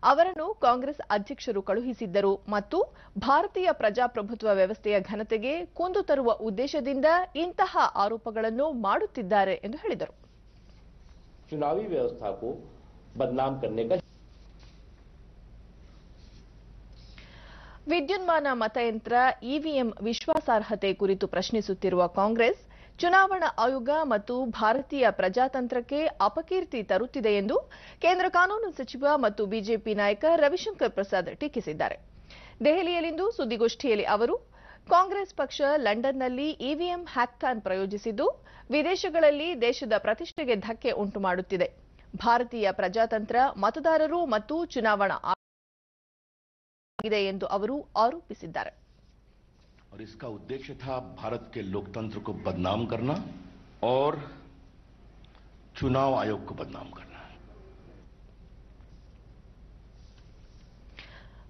ಅವರನ್ನು ಕಾಂಗ್ರೆಸ್ ಅಧ್ಯಕ್ಷರು ಕಳುಹಿಸಿದ್ದರು ಮತ್ತು ಭಾರತೀಯ ಪ್ರಜಾಪ್ರಭುತ್ವ ವ್ಯವಸ್ಥೆಯ ಘನತೆಗೆ ಕುಂದು ತರುವ ಉದ್ದೇಶದಿಂದ ಇಂತಹ ಆರೋಪಗಳನ್ನು ಮಾಡುತ್ತಿದ್ದಾರೆ ಎಂದು ಹೇಳಿದರು. ಚುನಾವಿ ವ್ಯವಸ್ಥೆಗೂ ಬದನಾಮ್ ಕರ್ನೆ ಕಾ ವಿದ್ಯುನ್ಮಾನ ಮತಯಂತ್ರ ಇವಿಎಂ ವಿಶ್ವಾಸಾರ್ಹತೆ ಕುರಿತು ಪ್ರಶ್ನಿಸುತ್ತಿರುವ ಕಾಂಗ್ರೆಸ್, ಚುನಾವಣಾ ಆಯೋಗ ಮತ್ತು ಭಾರತೀಯ ಪ್ರಜಾತಂತ್ರಕ್ಕೆ ಅಪಕೀರ್ತಿ ತರುತ್ತಿದೆ ಎಂದು ಕೇಂದ್ರ ಕಾನೂನು ಸಚಿವ ಮತ್ತು ಬಿಜೆಪಿ ನಾಯಕ ರವಿಶಂಕರ್ ಪ್ರಸಾದ್ ಟೀಕಿಸಿದ್ದಾರೆ. ದೆಹಲಿಯಲ್ಲಿಂದು ಸುದ್ದಿಗೋಷ್ಠಿಯಲ್ಲಿ ಅವರು, ಕಾಂಗ್ರೆಸ್ ಪಕ್ಷ ಲಂಡನ್ನಲ್ಲಿ ಇವಿಎಂ ಹ್ಯಾಕಥಾನ್ ಪ್ರಯೋಜಿಸಿದ್ದು, ವಿದೇಶಗಳಲ್ಲಿ ದೇಶದ ಪ್ರತಿಷ್ಠೆಗೆ ಧಕ್ಕೆ ಉಂಟು ಮಾಡುತ್ತಿದೆ. ಭಾರತೀಯ ಪ್ರಜಾತಂತ್ರ ಮತದಾರರು ಮತ್ತು ಚುನಾವಣಾ ಆಗಿದೆ ಎಂದು ಅವರು ಆರೋಪಿಸಿದ್ದಾರೆ. और इसका उद्देश्य था भारत के लोकतंत्र को बदनाम करना और चुनाव आयोग को बदनाम करना.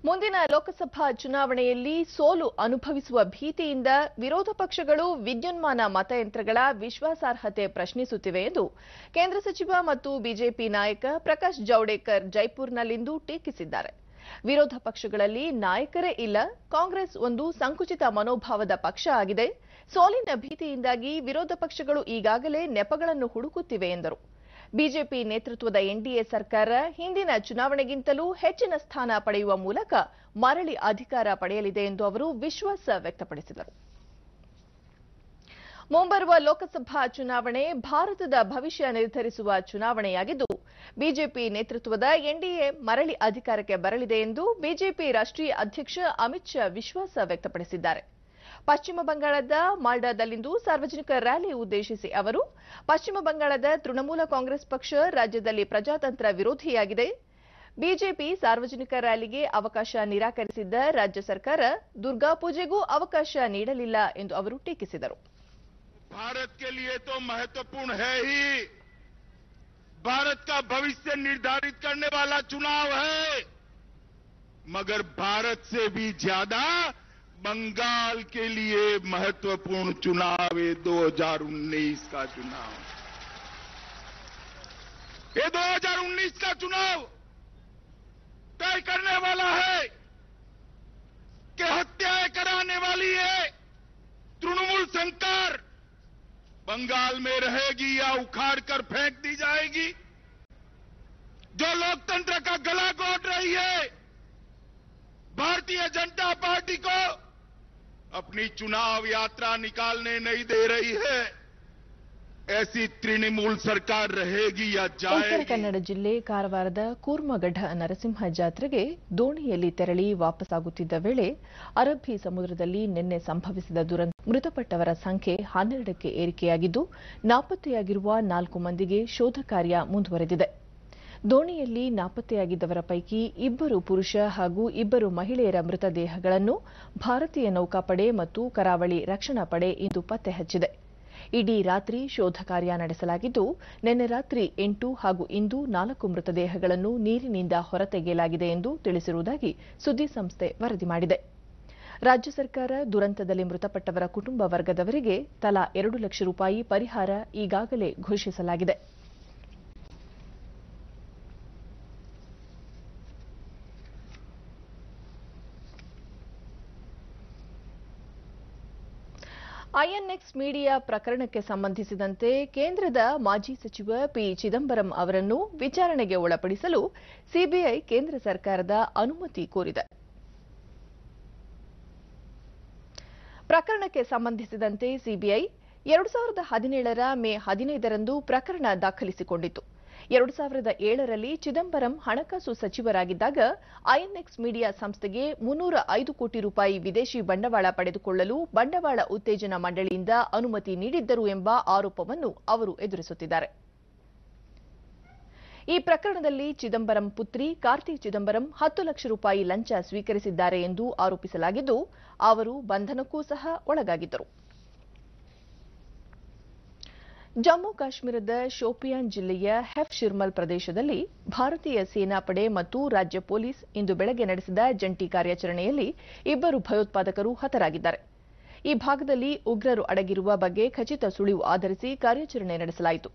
ಮುಂದಿನ ಲೋಕಸಭಾ ಚುನಾವಣೆಯಲ್ಲಿ ಸೋಲು ಅನುಭವಿಸುವ ಭೀತಿಯಿಂದ ವಿರೋಧ ಪಕ್ಷಗಳು ವಿದ್ಯುನ್ಮಾನ ಮತಯಂತ್ರಗಳ ವಿಶ್ವಾಸಾರ್ಹತೆ ಪ್ರಶ್ನಿಸುತ್ತಿವೆ ಎಂದು ಕೇಂದ್ರ ಸಚಿವ ಮತ್ತು ಬಿಜೆಪಿ ನಾಯಕ ಪ್ರಕಾಶ್ ಜಾವಡೇಕರ್ ಜೈಪುರ್ನಲ್ಲಿಂದು ಟೀಕಿಸಿದ್ದಾರೆ. ವಿರೋಧ ಪಕ್ಷಗಳಲ್ಲಿ ನಾಯಕರೇ ಇಲ್ಲ, ಕಾಂಗ್ರೆಸ್ ಒಂದು ಸಂಕುಚಿತ ಮನೋಭಾವದ ಪಕ್ಷ ಆಗಿದೆ. ಸೋಲಿನ ಭೀತಿಯಿಂದಾಗಿ ವಿರೋಧ ಪಕ್ಷಗಳು ಈಗಾಗಲೇ ನೆಪಗಳನ್ನು ಹುಡುಕುತ್ತಿವೆ ಎಂದರು. ಬಿಜೆಪಿ ನೇತೃತ್ವದ ಎನ್ಡಿಎ ಸರ್ಕಾರ ಹಿಂದಿನ ಚುನಾವಣೆಗಿಂತಲೂ ಹೆಚ್ಚಿನ ಸ್ಥಾನ ಪಡೆಯುವ ಮೂಲಕ ಮರಳಿ ಅಧಿಕಾರ ಪಡೆಯಲಿದೆ ಎಂದು ಅವರು ವಿಶ್ವಾಸ ವ್ಯಕ್ತಪಡಿಸಿದರು. ಮುಂಬರುವ ಲೋಕಸಭಾ ಚುನಾವಣೆ ಭಾರತದ ಭವಿಷ್ಯ ನಿರ್ಧರಿಸುವ ಚುನಾವಣೆಯಾಗಿದ್ದು, ಬಿಜೆಪಿ ನೇತೃತ್ವದ ಎನ್ಡಿಎ ಮರಳಿ ಅಧಿಕಾರಕ್ಕೆ ಬರಲಿದೆ ಎಂದು ಬಿಜೆಪಿ ರಾಷ್ಟ್ರೀಯ ಅಧ್ಯಕ್ಷ ಅಮಿತ್ ಶಾ ವಿಶ್ವಾಸ ವ್ಯಕ್ತಪಡಿಸಿದ್ದಾರೆ. ಪಶ್ಚಿಮ ಬಂಗಾಳದ ಮಾಲ್ಡಾದಲ್ಲಿಂದು ಸಾರ್ವಜನಿಕ ರ್ಯಾಲಿ ಉದ್ದೇಶಿಸಿ ಅವರು, ಪಶ್ಚಿಮ ಬಂಗಾಳದ ತೃಣಮೂಲ ಕಾಂಗ್ರೆಸ್ ಪಕ್ಷ ರಾಜ್ಯದಲ್ಲಿ ಪ್ರಜಾತಂತ್ರ ವಿರೋಧಿಯಾಗಿದೆ. ಬಿಜೆಪಿ ಸಾರ್ವಜನಿಕ ರ್ಯಾಲಿಗೆ ಅವಕಾಶ ನಿರಾಕರಿಸಿದ್ದ ರಾಜ್ಯ ಸರ್ಕಾರ ದುರ್ಗಾ पूजेಗೂ ಅವಕಾಶ ನೀಡಲಿಲ್ಲ ಎಂದು ಅವರು ಟೀಕಿಸಿದರು. भारत के लिए तो महत्वपूर्ण है ही, भारत का भविष्य निर्धारित करने वाला चुनाव है, मगर भारत से भी ज्यादा बंगाल के लिए महत्वपूर्ण चुनाव है 2019 का चुनाव। ये 2019 का चुनाव तय करने वाला है कि हत्याएं कराने वाली है तृणमूल सरकार बंगाल में रहेगी या उखाड़ कर फेंक दी जाएगी। जो लोकतंत्र का गला घोट रही है, भारतीय जनता पार्टी को अपनी चुनाव यात्रा निकालने नहीं दे रही है, ऐसी तृणमूल सरकार रहेगी या ಉತ್ತರ जाएगी। ಕನ್ನಡ ಜಿಲ್ಲೆ ಕಾರವಾರದ ಕೂರ್ಮಗಢ ನರಸಿಂಹ ಜಾತ್ರೆಗೆ ದೋಣಿಯಲ್ಲಿ ತೆರಳಿ ವಾಪಸ್ಸಾಗುತ್ತಿದ್ದ ವೇಳೆ ಅರಬ್ಬಿ ಸಮುದ್ರದಲ್ಲಿ ನಿನ್ನೆ ಸಂಭವಿಸಿದ ದುರಂತ ಮೃತಪಟ್ಟವರ ಸಂಖ್ಯೆ 12ಕ್ಕೆ ಏರಿಕೆಯಾಗಿದ್ದು ನಾಪತ್ತೆಯಾಗಿರುವ 4 ಮಂದಿಗೆ ಶೋಧ ಕಾರ್ಯ ಮುಂದುವರೆದಿದೆ. ದೋಣಿಯಲ್ಲಿ ನಾಪತ್ತೆಯಾಗಿದ್ದವರ ಪೈಕಿ 2 ಪುರುಷ ಹಾಗೂ 2 ಮಹಿಳೆಯರ ಮೃತದೇಹಗಳನ್ನು ಭಾರತೀಯ ನೌಕಾಪಡೆ ಮತ್ತು ಕರಾವಳಿ ರಕ್ಷಣಾ ಪಡೆ ಇಂದು ಪತ್ತೆ ಹಚ್ಚಿದೆ. ಇಡೀ ರಾತ್ರಿ ಶೋಧ ಕಾರ್ಯ ನಡೆಸಲಾಗಿದ್ದು ನಿನ್ನೆ ರಾತ್ರಿ 8 ಹಾಗೂ ಇಂದು 4 ಮೃತದೇಹಗಳನ್ನು ನೀರಿನಿಂದ ಹೊರತೆಗೆಯಲಾಗಿದೆ ಎಂದು ತಿಳಿಸಿರುವುದಾಗಿ ಸುದ್ದಿ ಸಂಸ್ಥೆ ವರದಿ ಮಾಡಿದೆ. ರಾಜ್ಯ ಸರ್ಕಾರ ದುರಂತದಲ್ಲಿ ಮೃತಪಟ್ಟವರ ಕುಟುಂಬ ವರ್ಗದವರಿಗೆ ತಲಾ 2 ಲಕ್ಷ ರೂಪಾಯಿ ಪರಿಹಾರ ಈಗಾಗಲೇ ಘೋಷಿಸಲಾಗಿದೆ. ಐಎನ್ಎಕ್ಸ್ ಮೀಡಿಯಾ ಪ್ರಕರಣಕ್ಕೆ ಸಂಬಂಧಿಸಿದಂತೆ ಕೇಂದ್ರದ ಮಾಜಿ ಸಚಿವ ಪಿ ಚಿದಂಬರಂ ಅವರನ್ನು ವಿಚಾರಣೆಗೆ ಒಳಪಡಿಸಲು ಸಿಬಿಐ ಕೇಂದ್ರ ಸರ್ಕಾರದ ಅನುಮತಿ ಕೋರಿದೆ. ಪ್ರಕರಣಕ್ಕೆ ಸಂಬಂಧಿಸಿದಂತೆ ಸಿಬಿಐ 2017ರ ಮೇ 15ರಂದು ಪ್ರಕರಣ ದಾಖಲಿಸಿಕೊಂಡಿತ್ತು. 2007ರಲ್ಲಿ ಚಿದಂಬರಂ ಹಣಕಾಸು ಸಚಿವರಾಗಿದ್ದಾಗ ಐಎನ್ಎಕ್ಸ್ ಮೀಡಿಯಾ ಸಂಸ್ಥೆಗೆ 305 ಕೋಟಿ ರೂಪಾಯಿ ವಿದೇಶಿ ಬಂಡವಾಳ ಪಡೆದುಕೊಳ್ಳಲು ಬಂಡವಾಳ ಉತ್ತೇಜನ ಮಂಡಳಿಯಿಂದ ಅನುಮತಿ ನೀಡಿದ್ದರು ಎಂಬ ಆರೋಪವನ್ನು ಅವರು ಎದುರಿಸುತ್ತಿದ್ದಾರೆ. ಈ ಪ್ರಕರಣದಲ್ಲಿ ಚಿದಂಬರಂ ಪುತ್ರಿ ಕಾರ್ತಿ ಚಿದಂಬರಂ 10 ಲಕ್ಷ ರೂಪಾಯಿ ಲಂಚ ಸ್ವೀಕರಿಸಿದ್ದಾರೆ ಎಂದು ಆರೋಪಿಸಲಾಗಿದ್ದು ಅವರು ಬಂಧನಕ್ಕೂ ಸಹ ಒಳಗಾಗಿದ್ದರು. ಜಮ್ಮು ಕಾಶ್ಮೀರದ ಶೋಪಿಯಾನ್ ಜಿಲ್ಲೆಯ ಹೆಫ್ ಶಿರ್ಮಲ್ ಪ್ರದೇಶದಲ್ಲಿ ಭಾರತೀಯ ಸೇನಾಪಡೆ ಮತ್ತು ರಾಜ್ಯ ಪೊಲೀಸ್ ಇಂದು ಬೆಳಗ್ಗೆ ನಡೆಸಿದ ಜಂಟಿ ಕಾರ್ಯಾಚರಣೆಯಲ್ಲಿ 2 ಭಯೋತ್ಪಾದಕರು ಹತರಾಗಿದ್ದಾರೆ. ಈ ಭಾಗದಲ್ಲಿ ಉಗ್ರರು ಅಡಗಿರುವ ಬಗ್ಗೆ ಖಚಿತ ಸುಳಿವು ಆಧರಿಸಿ ಕಾರ್ಯಾಚರಣೆ ನಡೆಸಲಾಯಿತು.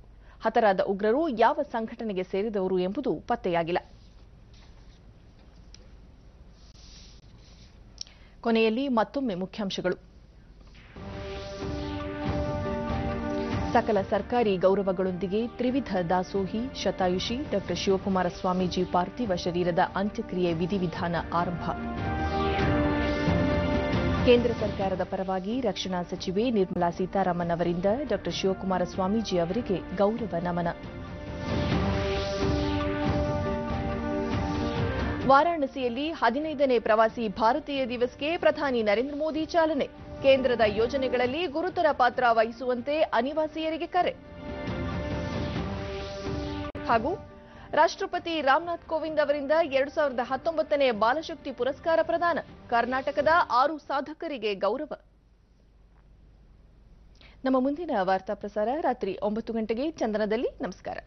ಹತರಾದ ಉಗ್ರರು ಯಾವ ಸಂಘಟನೆಗೆ ಸೇರಿದವರು ಎಂಬುದು ಪತ್ತೆಯಾಗಿಲ್ಲ. ಕೊನೆಯಲ್ಲಿ ಮತ್ತೊಮ್ಮೆ ಮುಖ್ಯಾಂಶಗಳು. ಸಕಲ ಸರ್ಕಾರಿ ಗೌರವಗಳೊಂದಿಗೆ ತ್ರಿವಿಧ ದಾಸೋಹಿ ಶತಾಯುಷಿ ಡಾ ಶಿವಕುಮಾರ ಸ್ವಾಮೀಜಿ ಪಾರ್ಥಿವ ಶರೀರದ ಅಂತ್ಯಕ್ರಿಯೆ ವಿಧಿವಿಧಾನ ಆರಂಭ. ಕೇಂದ್ರ ಸರ್ಕಾರದ ಪರವಾಗಿ ರಕ್ಷಣಾ ಸಚಿವೆ ನಿರ್ಮಲಾ ಸೀತಾರಾಮನ್ ಅವರಿಂದ ಡಾ ಶಿವಕುಮಾರ ಸ್ವಾಮೀಜಿ ಅವರಿಗೆ ಗೌರವ ನಮನ. ವಾರಾಣಸಿಯಲ್ಲಿ 15ನೇ ಪ್ರವಾಸಿ ಭಾರತೀಯ ದಿವಸ್ಗೆ ಪ್ರಧಾನಿ ನರೇಂದ್ರ ಮೋದಿ ಚಾಲನೆ. ಕೇಂದ್ರದ ಯೋಜನೆಗಳಲ್ಲಿ ಗುರುತರ ಪಾತ್ರ ವಹಿಸುವಂತೆ ಅನಿವಾಸಿಯರಿಗೆ ಕರೆ. ಹಾಗೂ ರಾಷ್ಟ್ರಪತಿ ರಾಮನಾಥ್ ಕೋವಿಂದ್ ಅವರಿಂದ 2019ನೇ ಬಾಲಶಕ್ತಿ ಪುರಸ್ಕಾರ ಪ್ರದಾನ. ಕರ್ನಾಟಕದ 6 ಸಾಧಕರಿಗೆ ಗೌರವ. ನಮ್ಮ ಮುಂದಿನ ವಾರ್ತಾ ಪ್ರಸಾರ ರಾತ್ರಿ 9 ಗಂಟೆಗೆ ಚಂದನದಲ್ಲಿ. ನಮಸ್ಕಾರ.